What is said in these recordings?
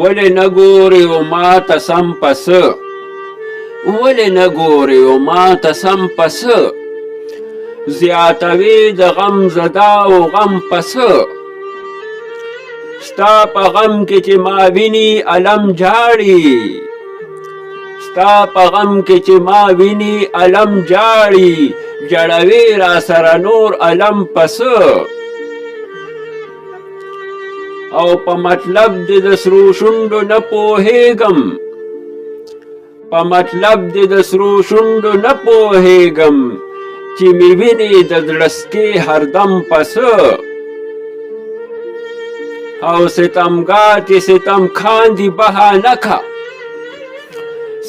ولې نه ګورې و ما ته سم پسه ولې نه ګورې و ما ته سم پسه زیاتوي د غم زدا او غم پسه ستا په غم کې چې ما ویني علم جاړي ستا په غم کې چې ما ویني علم جاړي جړوي را سره نور علم پسه او په مطلب دې د سرو شونډو نه پوهېږم په مطلب دې د سرو شونډو نه پوهېږم چې مې ویني د زړسکې هردم پسه او ستمګار چې ستم کاندي بهانه کا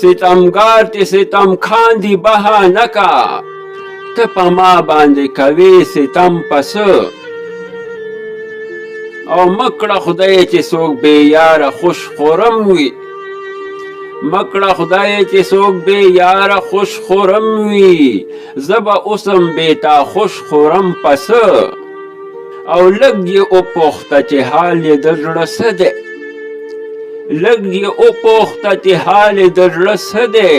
ستمګار چې ستم کاندي بهانه کا ته په ما باندې کوې ستم پسه او مکړه خدای چې څوک بې یاره خوش خورم وي مکړه خدای چې څوک بې یاره خوش خورم وي زه به اوسم بې تا خوش خورم پسه او لږ یې وپوښته چې حال یې د زړه څه دی لږ یې وپوښته چې حال یې د زړه څه دی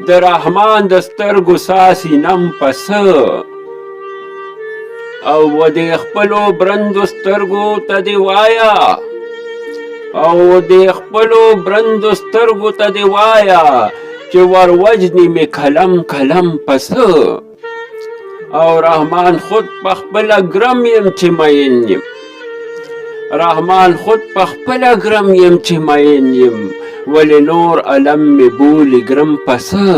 د رحمان د سترګو ساسي نم پسه او و دې خپلو برندو سترګو ته دې وایا او دې خپلو برندو سترګو ته دې وایا چې ور وجني مې کلم کلم پسه او رحمان خود په خپله ګرم یم چې مین یم رحمان خود په خپله ګرم یم چې مین یم ولې نور علم مې بولي ګرم پسه